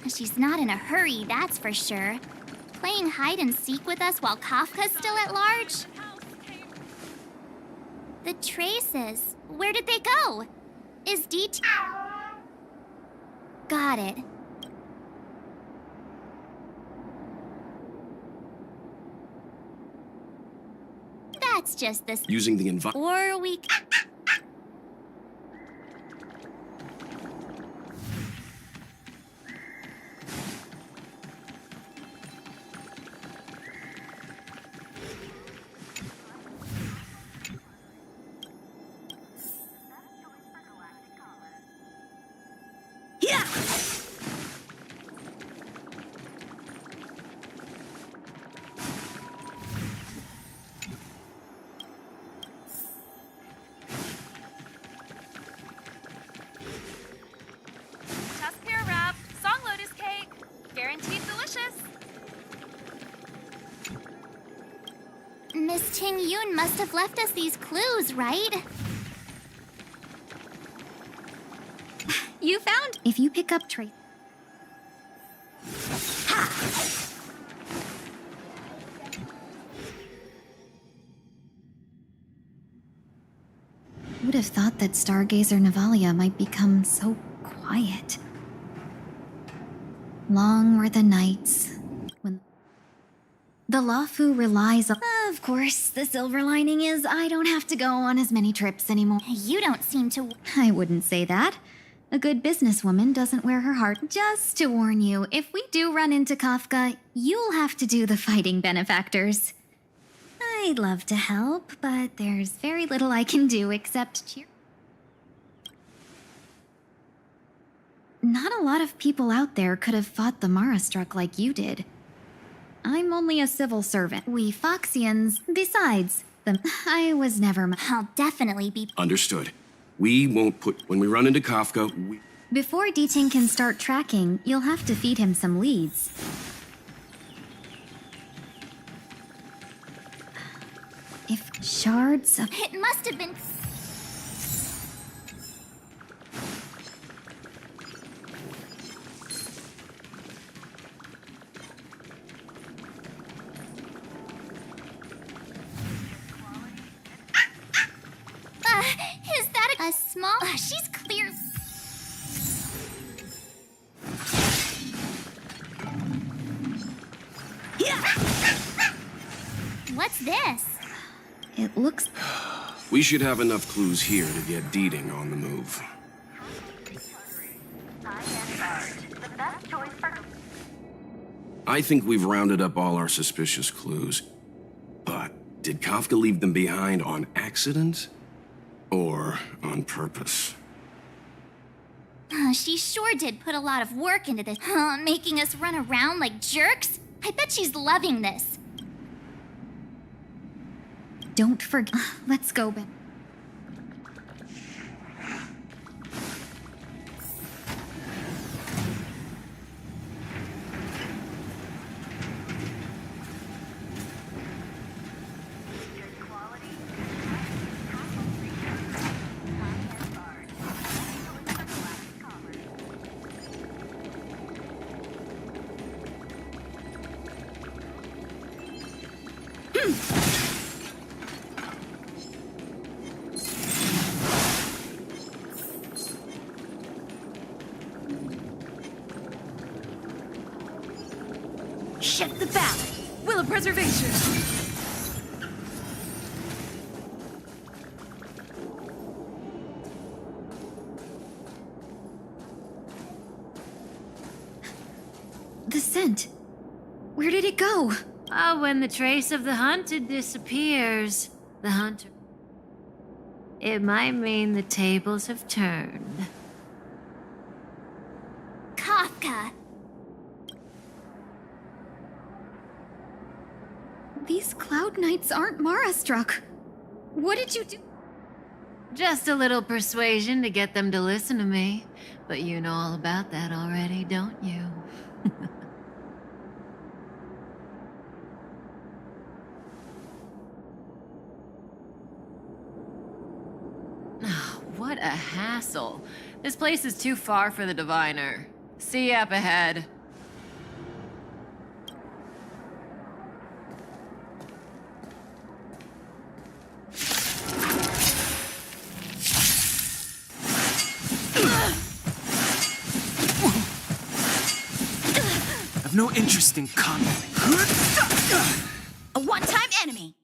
S3: She's not in a hurry, that's for sure. Playing hide and seek with us while Kafka's still at large? The traces, where did they go? Is D-Ting... Got it. That's just this.
S5: Using the
S3: Or we. Miss Ting Yun must have left us these clues, right?
S7: You found.
S9: If you pick up trace. Would have thought that Stargazer Navalia might become so quiet. Long were the nights when the Lafu relies on. Of course, the silver lining is I don't have to go on as many trips anymore.
S3: You don't seem to.
S9: I wouldn't say that. A good businesswoman doesn't wear her heart. Just to warn you, if we do run into Kafka, you'll have to do the fighting benefactors. I'd love to help, but there's very little I can do except cheer. Not a lot of people out there could have fought the Marastruck like you did. I'm only a civil servant. We Foxians, besides, I was never.
S3: I'll definitely be.
S5: Understood. We won't put... When we run into Kafka, we...
S9: Before D-Ting can start tracking, you'll have to feed him some leads. If shards of...
S3: It must have been. Is that a small? She's clear. What's this?
S9: It looks...
S5: We should have enough clues here to get Deeding on the move. I think we've rounded up all our suspicious clues. But did Kafka leave them behind on accident? Or on purpose?
S3: She sure did put a lot of work into this, making us run around like jerks. I bet she's loving this.
S9: Don't forget... Let's go, Ben.
S11: Shift the bat! Will of preservation!
S9: The scent. Where did it go?
S4: Oh, when the trace of the hunted disappears, the hunter... It might mean the tables have turned.
S3: Kafka!
S9: These Cloud Knights aren't Mara-struck. What did you do?
S4: Just a little persuasion to get them to listen to me. But you know all about that already, don't you? What a hassle. This place is too far for the diviner. See you up ahead.
S6: I've no interest in combat.
S11: A one-time enemy!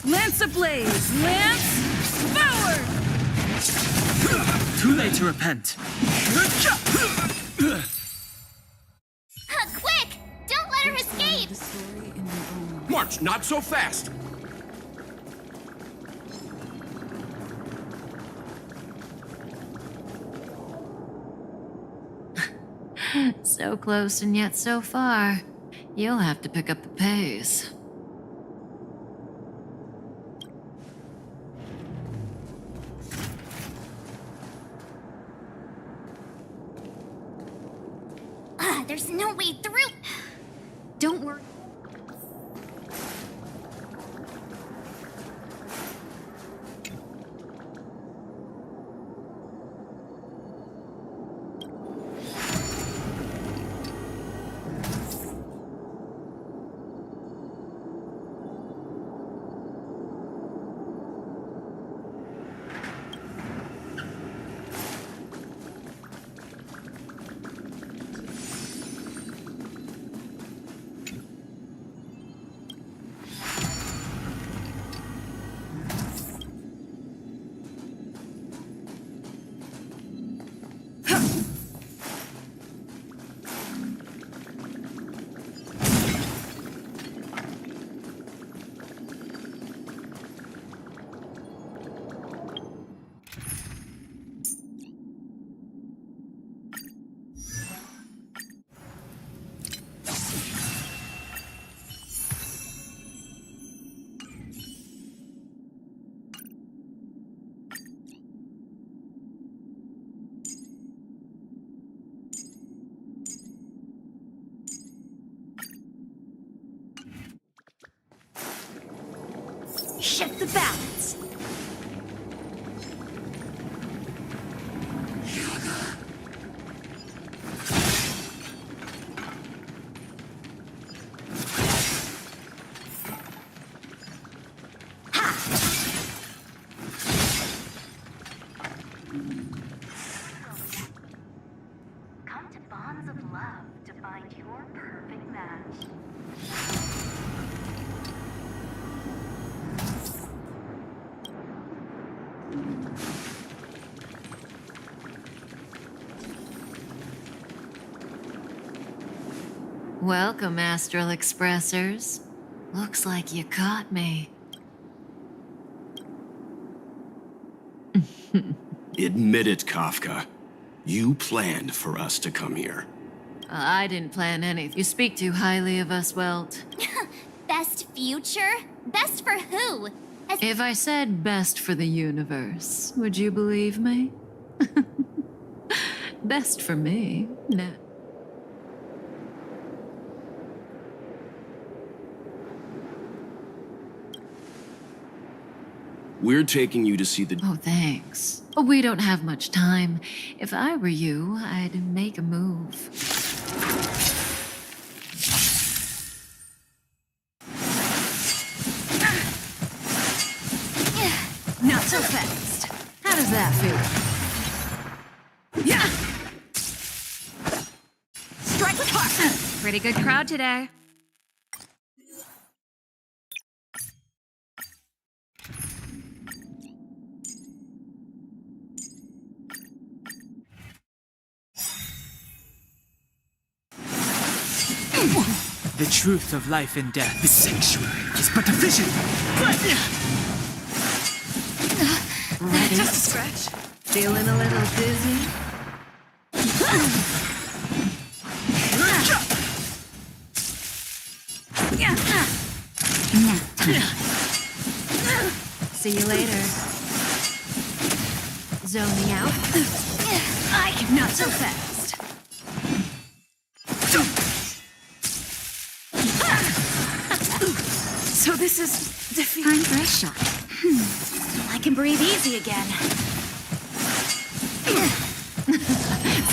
S11: Lance ablaze! Lance forward!
S6: Too late to repent.
S3: Quick! Don't let her escape!
S5: March, not so fast!
S4: So close and yet so far. You'll have to pick up the pace.
S3: There's no way through.
S9: Don't worry.
S11: Shift the balance.
S8: Come to Bonds of Love to find your perfect match.
S4: Welcome, Astral Expressors. Looks like you caught me.
S5: Admit it, Kafka. You planned for us to come here.
S4: I didn't plan anything. You speak too highly of us, Welt.
S3: Best future? Best for who?
S4: If I said best for the universe, would you believe me? Best for me. No.
S5: We're taking you to see the...
S4: Oh, thanks. We don't have much time. If I were you, I'd make a move.
S11: Not so fast.
S4: How does that feel?
S11: Yeah. Strike with heart.
S1: Pretty good crowd today.
S6: The truth of life and death. The sanctuary is but a vision.
S4: Ready?
S11: Just a scratch.
S4: Feeling a little dizzy? See you later. Zoning out.
S11: Not so fast. So this is defeat.
S9: Time for a shot.
S11: I can breathe easy again.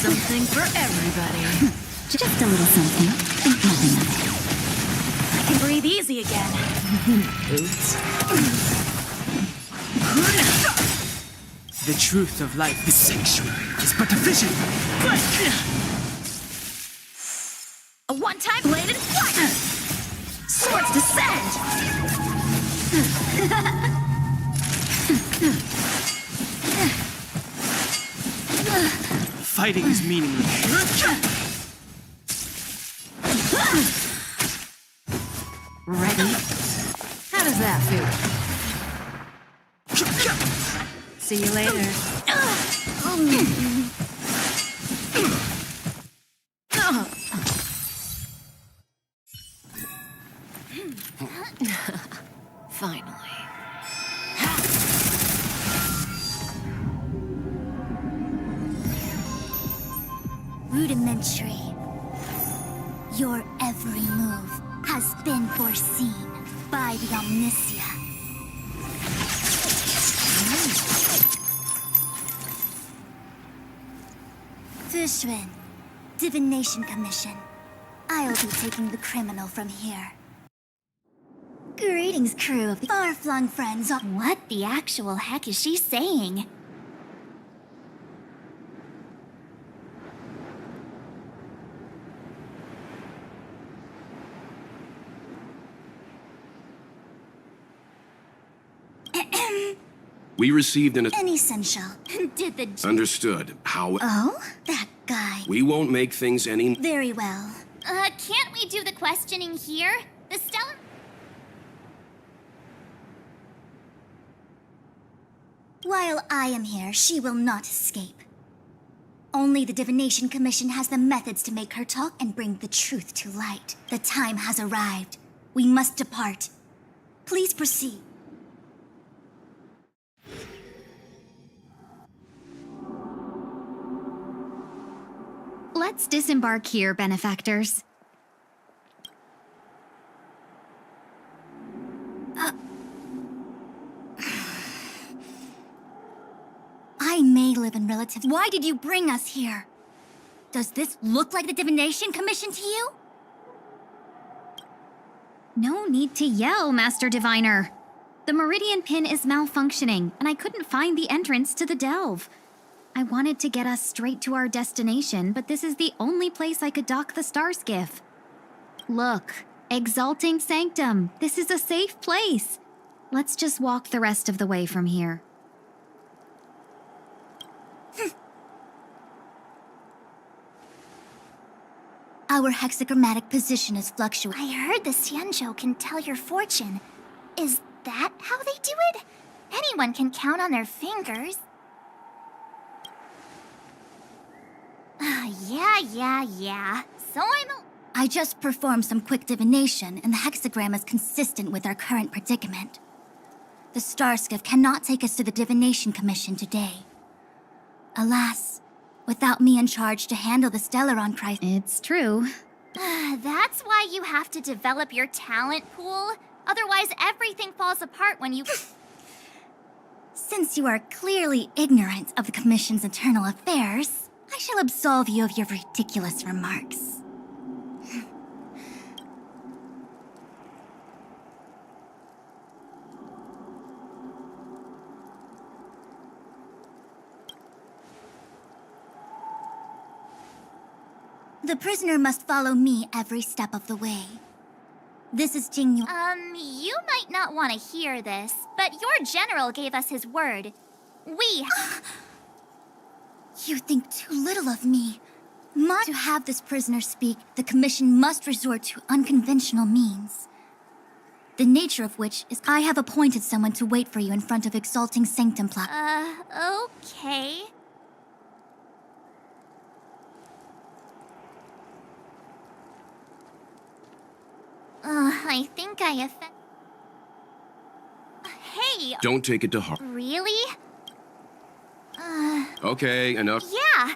S4: Something for everybody.
S9: Just a little something. Think nothing of it.
S11: I can breathe easy again.
S4: Oops.
S6: The truth of life. The sanctuary is but a vision.
S11: A one-time bladed flight. Swords descend.
S6: Fighting is meaningless.
S4: Ready? How does that feel? See you later. Finally.
S3: Rudimentary. Your every move has been foreseen by the Omniscia. Fushun, Divination Commission. I'll be taking the criminal from here. Greetings, crew of the far-flung friends. What the actual heck is she saying?
S5: We received an...
S3: Essential. Did the...
S5: Understood. How...
S3: Oh? That guy.
S5: We won't make things any...
S3: Very well. Can't we do the questioning here? The stellar... While I am here, she will not escape. Only the Divination Commission has the methods to make her talk and bring the truth to light. The time has arrived. We must depart. Please proceed.
S9: Let's disembark here, benefactors.
S3: I may live in relative. Why did you bring us here? Does this look like the Divination Commission to you?
S9: No need to yell, Master Diviner. The Meridian Pin is malfunctioning, and I couldn't find the entrance to the delve. I wanted to get us straight to our destination, but this is the only place I could dock the star skiff. Look, Exalting Sanctum, this is a safe place. Let's just walk the rest of the way from here.
S3: Our hexagrammatic position is fluctuating. I heard the xianzhou can tell your fortune. Is that how they do it? Anyone can count on their fingers. Yeah. So I just performed some quick divination, and the hexagram is consistent with our current predicament. The star skiff cannot take us to the Divination Commission today. Alas, without me in charge to handle the Stellaron crisis...
S9: It's true.
S3: That's why you have to develop your talent pool. Otherwise, everything falls apart when you... Since you are clearly ignorant of the Commission's internal affairs, I shall absolve you of your ridiculous remarks. The prisoner must follow me every step of the way. This is Jingyu. You might not want to hear this, but your general gave us his word. You think too little of me. To have this prisoner speak, the Commission must resort to unconventional means. The nature of which is I have appointed someone to wait for you in front of Exalting Sanctum Plaque. Okay. I think I offended... Hey!
S5: Don't take it to heart.
S3: Really?
S5: Okay, enough.
S3: Yeah!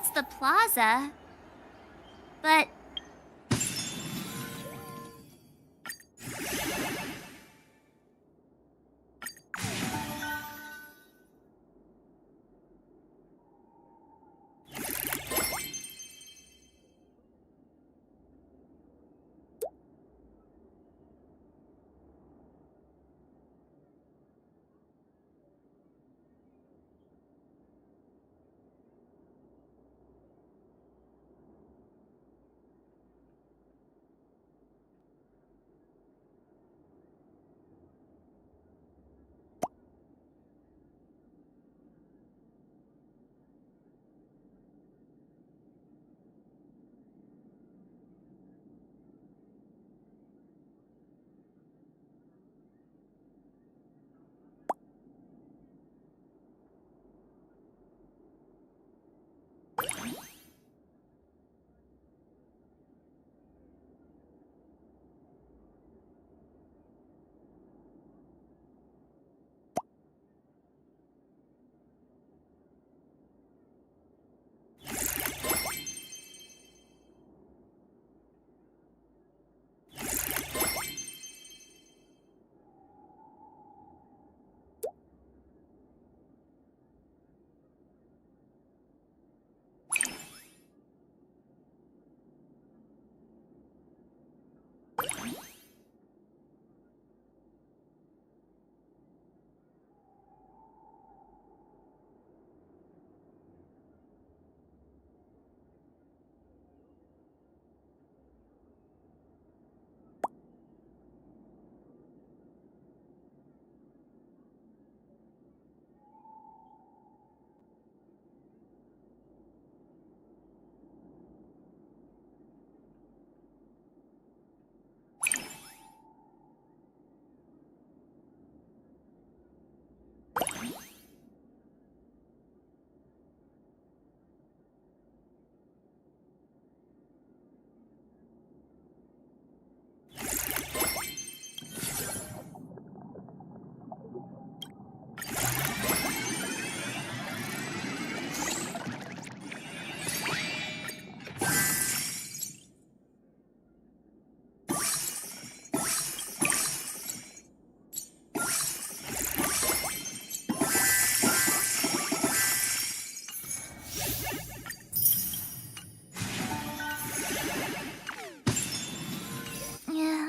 S3: that's the plaza. But...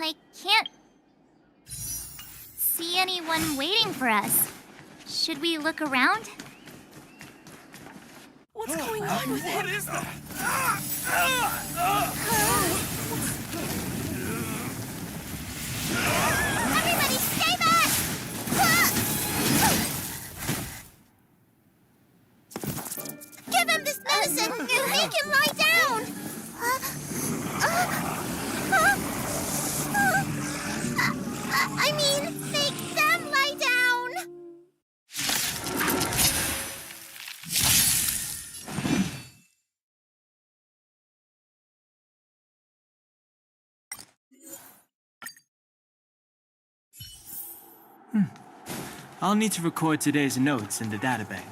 S3: I can't see anyone waiting for us. Should we look around?
S11: What's going on with
S14: What
S11: him?
S14: is that?
S3: Everybody stay back! Give him this medicine and make him lie down! I mean, make them lie down!
S6: I'll need to record today's notes in the databank.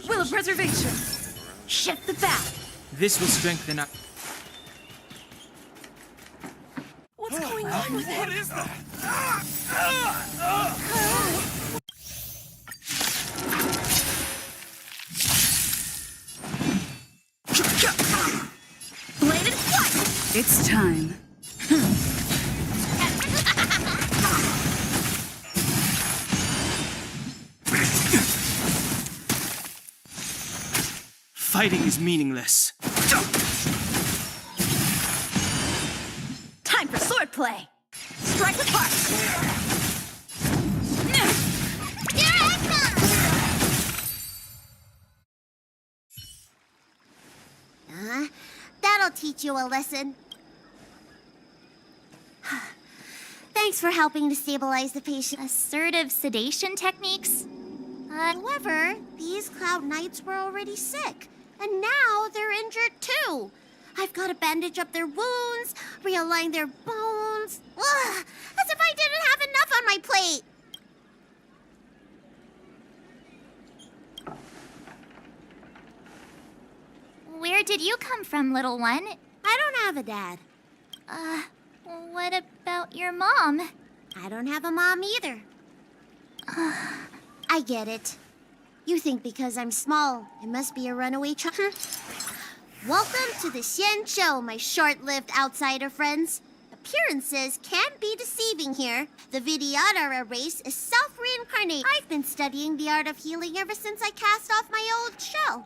S11: Will of preservation. Shift the back.
S6: This will strengthen our...
S11: What's going on with him?
S14: What is that?
S11: Bladed what?
S2: It's time.
S6: Fighting is meaningless.
S11: Time for swordplay. Strike with heart.
S3: That'll teach you a lesson.
S16: Thanks for helping to stabilize the patient.
S3: Assertive sedation techniques?
S16: However, these Cloud Knights were already sick, and now they're injured too. I've got to bandage up their wounds, realign their bones. Ugh, as if I didn't have enough on my plate.
S3: Where did you come from, little one?
S16: I don't have a dad.
S3: What about your mom?
S16: I don't have a mom either. I get it. You think because I'm small, I must be a runaway child. Welcome to the xianzhou, my short-lived outsider friends. Appearances can be deceiving here. The Vidyadhara race is self-reincarnate. I've been studying the art of healing ever since I cast off my old shell.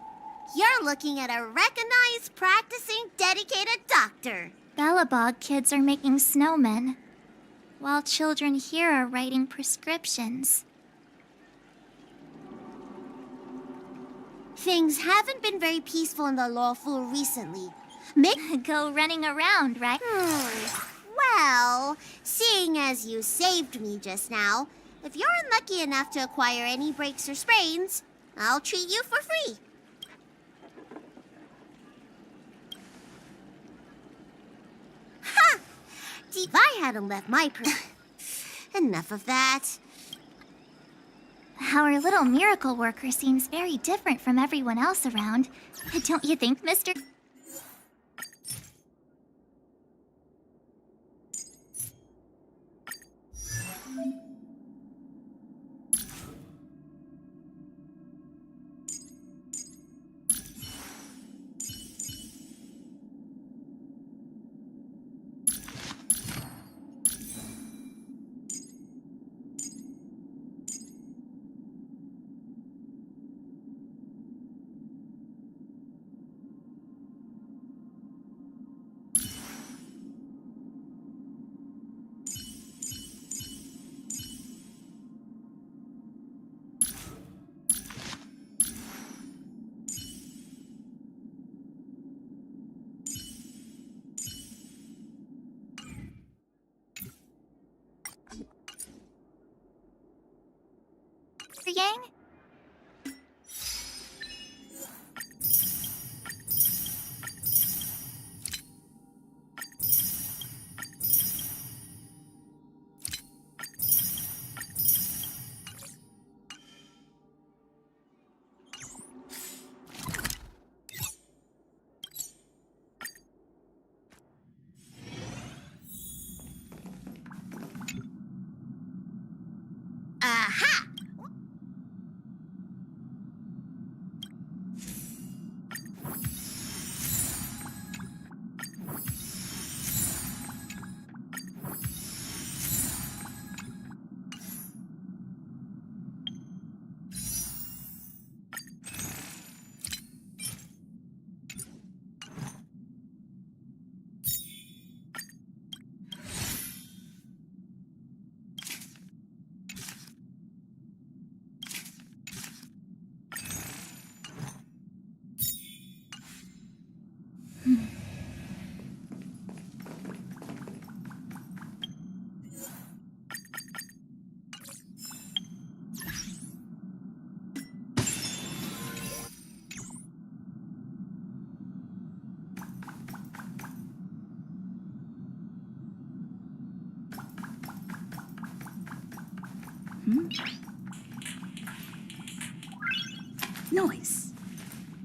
S16: You're looking at a recognized, practicing, dedicated doctor.
S3: Bellabog kids are making snowmen, while children here are writing prescriptions.
S16: Things haven't been very peaceful in the Lawful recently.
S3: Go running around, right?
S16: Well, seeing as you saved me just now, if you're unlucky enough to acquire any breaks or sprains, I'll treat you for free. Ha! If I hadn't left my Enough of that.
S3: Our little miracle worker seems very different from everyone else around. Don't you think, Mr.? Yang?
S16: Aha!
S11: Noise.